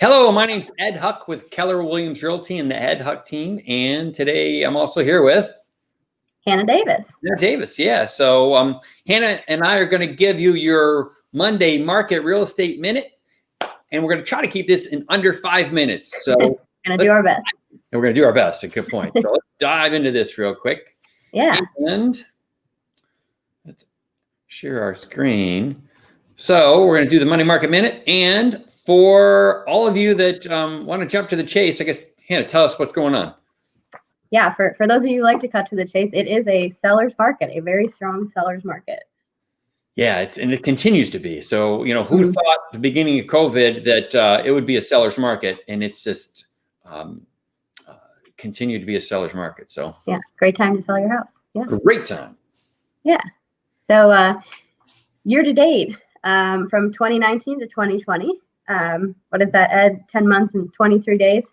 Hello, my name's Ed Huck with Keller Williams Realty and the Ed Huck team. And today I'm also here with Hannah Davis. Hannah Davis. Yeah. So Hannah and I are going to give you your Monday market real estate minute. And we're going to try to keep this in under 5 minutes. So we're going to do our best. And we're going to do our best. A good point. So let's dive into this real quick. Yeah. And let's share our screen. So we're going to do the Monday Market Minute. And for all of you that want to jump to the chase, I guess, Hannah, tell us what's going on. Yeah, for those of you who like to cut to the chase, it is a seller's market, a very strong seller's market. Yeah, and it continues to be. So, who thought at the beginning of COVID that it would be a seller's market, and it's just continued to be a seller's market. So yeah, great time to sell your house. Yeah, great time. Yeah. So year to date, from 2019 to 2020, what is that, Ed? 10 months and 23 days?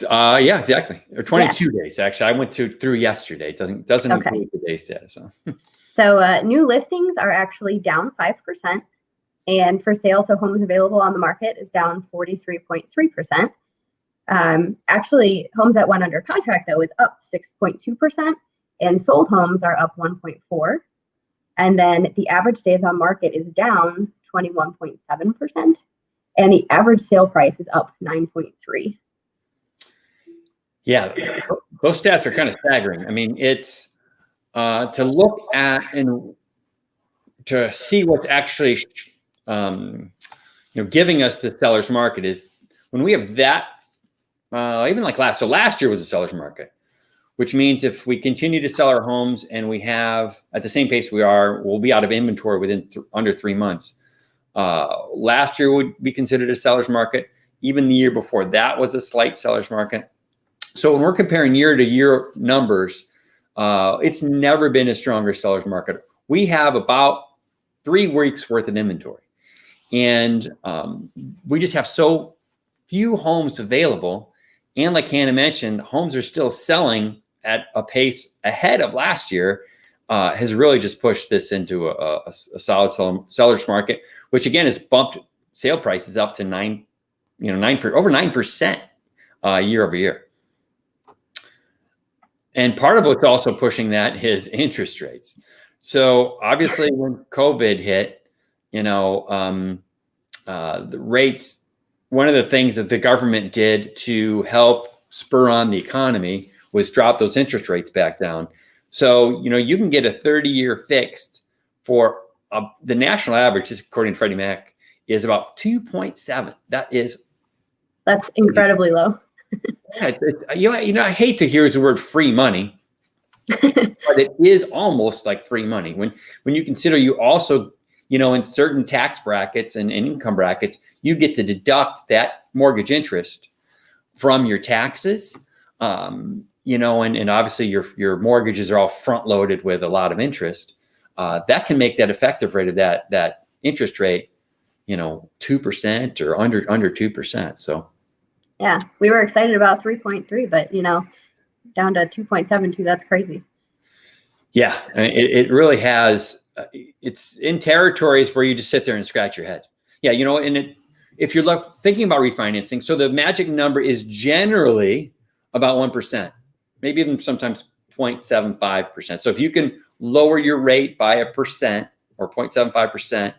Yeah, exactly. Or 22 days, actually. I went through yesterday. It doesn't include the days yet. So new listings are actually down 5%, and for sale, so homes available on the market is down 43.3%. Actually, homes that went under contract, though, is up 6.2%, and sold homes are up 1.4%. And then the average days on market is down 21.7%, and the average sale price is up 9.3%. Yeah, those stats are kind of staggering. I mean, it's to look at and to see what's actually giving us the seller's market is when we have that. Even like last year was a seller's market, which means if we continue to sell our homes and we have at the same pace we'll be out of inventory within under 3 months. Last year would be considered a seller's market. Even the year before that was a slight seller's market. So when we're comparing year to year numbers, it's never been a stronger seller's market. We have about 3 weeks worth of inventory, and we just have so few homes available. And like Hannah mentioned, homes are still selling at a pace ahead of last year, has really just pushed this into a solid seller's market, which again has bumped sale prices up to over 9% year over year. And part of what's also pushing that is interest rates. So obviously when COVID hit, the rates, one of the things that the government did to help spur on the economy was drop those interest rates back down. So, you can get a 30-year fixed for the national average, according to Freddie Mac, is about 2.7. That's incredibly low. I hate to hear the word free money, but it is almost like free money when you consider you also, in certain tax brackets and income brackets, you get to deduct that mortgage interest from your taxes. And obviously your mortgages are all front loaded with a lot of interest. That can make that effective rate of that interest rate, 2% or under 2%. So. Yeah, we were excited about 3.3, but down to 2.72. That's crazy. Yeah, it really has. It's in territories where you just sit there and scratch your head. Yeah, and if you're thinking about refinancing, so the magic number is generally about 1%, maybe even sometimes 0.75%. So if you can lower your rate by 1% or 0.75%,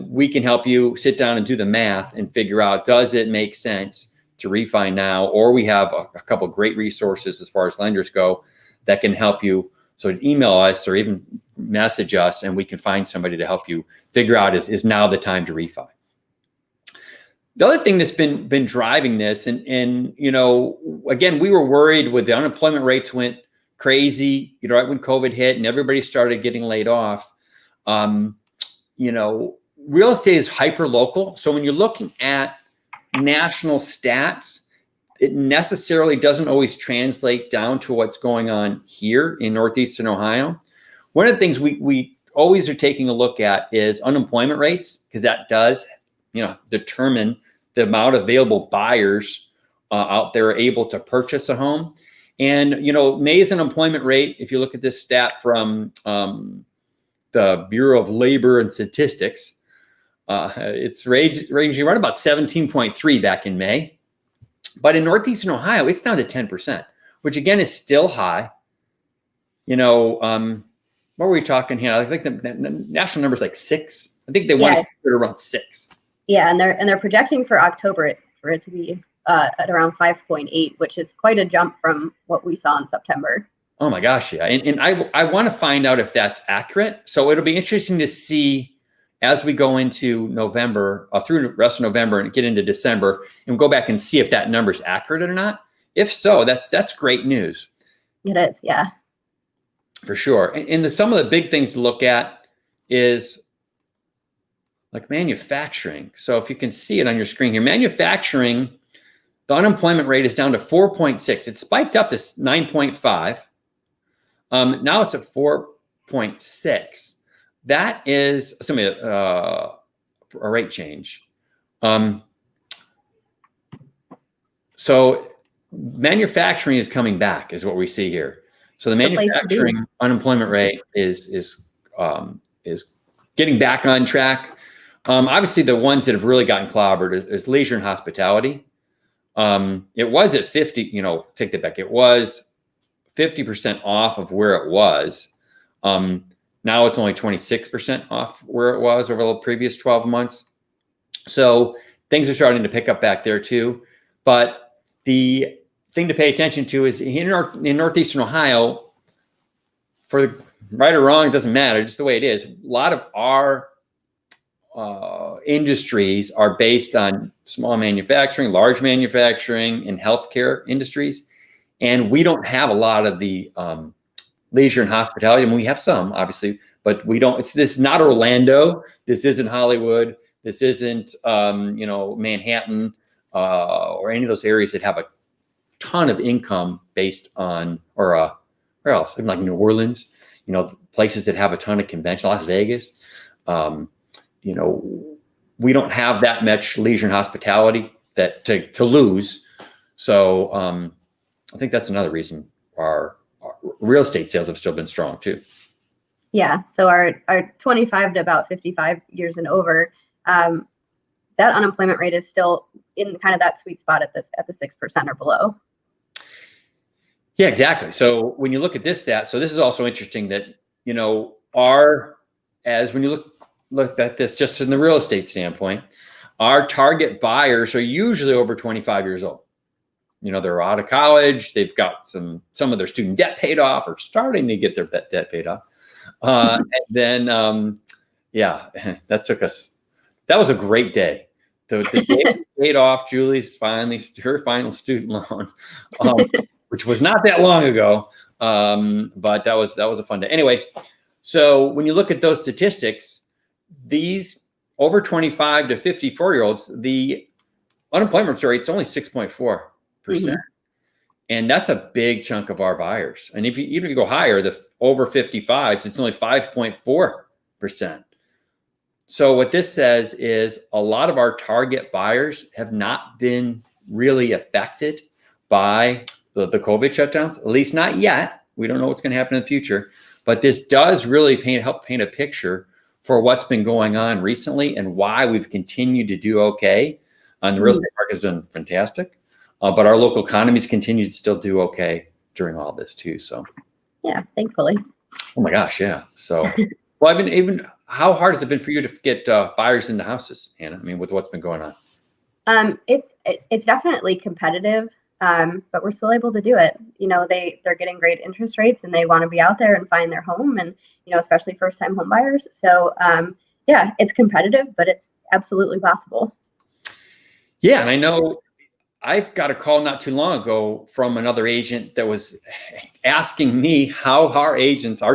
we can help you sit down and do the math and figure out, does it make sense to refi now? Or we have a couple of great resources as far as lenders go that can help you. So email us or even message us and we can find somebody to help you figure out is now the time to refi. The other thing that's been driving this, and again, we were worried with the unemployment rates went crazy, right when COVID hit and everybody started getting laid off. Real estate is hyper local. So when you're looking at national stats, it necessarily doesn't always translate down to what's going on here in Northeastern Ohio. One of the things we always are taking a look at is unemployment rates, because that does, determine the amount of available buyers out there able to purchase a home. And, May's unemployment rate, if you look at this stat from the Bureau of Labor and Statistics, It's ranging right about 17.3 back in May. But in Northeastern Ohio, it's down to 10%, which again is still high. What were we talking here? I think the national number is like 6. I think they want to put it around 6. Yeah, and they're projecting for October for it to be at around 5.8, which is quite a jump from what we saw in September. Oh my gosh, yeah. And I want to find out if that's accurate. So it'll be interesting to see as we go into November, through the rest of November and get into December, and go back and see if that number is accurate or not. If so, that's great news. It is, yeah. For sure. And some of the big things to look at is like manufacturing. So if you can see it on your screen here, manufacturing, the unemployment rate is down to 4.6. It spiked up to 9.5. Now it's at 4.6. That is a rate change. So manufacturing is coming back, is what we see here. So the manufacturing unemployment rate is getting back on track. Obviously, the ones that have really gotten clobbered is leisure and hospitality. It was at 50. Take that back. It was 50% off of where it was. Now it's only 26% off where it was over the previous 12 months. So things are starting to pick up back there too. But the thing to pay attention to is in Northeastern Ohio, for right or wrong, it doesn't matter, just the way it is. A lot of our industries are based on small manufacturing, large manufacturing, and healthcare industries. And we don't have a lot of the leisure and hospitality. I mean, we have some, obviously, but we don't. This is not Orlando. This isn't Hollywood. This isn't Manhattan or any of those areas that have a ton of income based on, or where else? Like New Orleans, places that have a ton of convention, Las Vegas. We don't have that much leisure and hospitality that to lose. So I think that's another reason our real estate sales have still been strong too. Yeah. So our 25 to about 55 years and over, that unemployment rate is still in kind of that sweet spot at the 6% or below. Yeah, exactly. So when you look at this stat, so this is also interesting that, when you look at this just from the real estate standpoint, our target buyers are usually over 25 years old. They're out of college. They've got some of their student debt paid off or starting to get their debt paid off. And then, that was a great day. The day paid off Julie's her final student loan, which was not that long ago. But that was a fun day. Anyway, so when you look at those statistics, these over 25 to 54-year-olds, the unemployment rate is only 6.4%. Mm-hmm. And that's a big chunk of our buyers. And even if you go higher, the over 55s, it's only 5.4%. So what this says is a lot of our target buyers have not been really affected by the COVID shutdowns, at least not yet. We don't know what's going to happen in the future, but this does really help paint a picture for what's been going on recently and why we've continued to do okay. And the real estate market has done fantastic. But our local economies continue to still do okay during all this too. So, yeah, thankfully. Oh my gosh, yeah. So, well, how hard has it been for you to get buyers into houses, Hannah? I mean, with what's been going on. It's definitely competitive, but we're still able to do it. They're getting great interest rates, and they want to be out there and find their home, and especially first-time home buyers. So, it's competitive, but it's absolutely possible. Yeah, and I know. I've got a call not too long ago from another agent that was asking me how our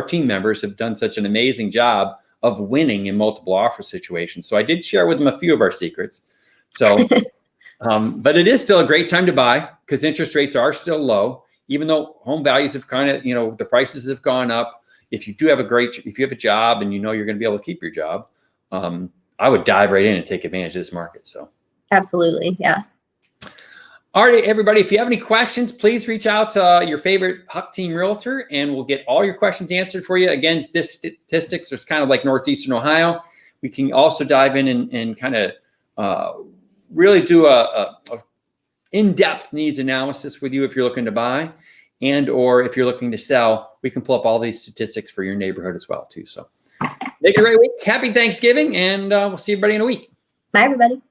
team members have done such an amazing job of winning in multiple offer situations. So I did share with them a few of our secrets. So, but it is still a great time to buy because interest rates are still low, even though home values have kind of, the prices have gone up. If you have a job and you're going to be able to keep your job, I would dive right in and take advantage of this market. So absolutely. Yeah. All right, everybody, if you have any questions, please reach out to your favorite Huck Team Realtor, and we'll get all your questions answered for you. Again, this statistics is kind of like Northeastern Ohio. We can also dive in and kind of really do a in-depth needs analysis with you if you're looking to buy, and or if you're looking to sell. We can pull up all these statistics for your neighborhood as well too. So make it a great week. Happy Thanksgiving, and we'll see everybody in a week. Bye, everybody.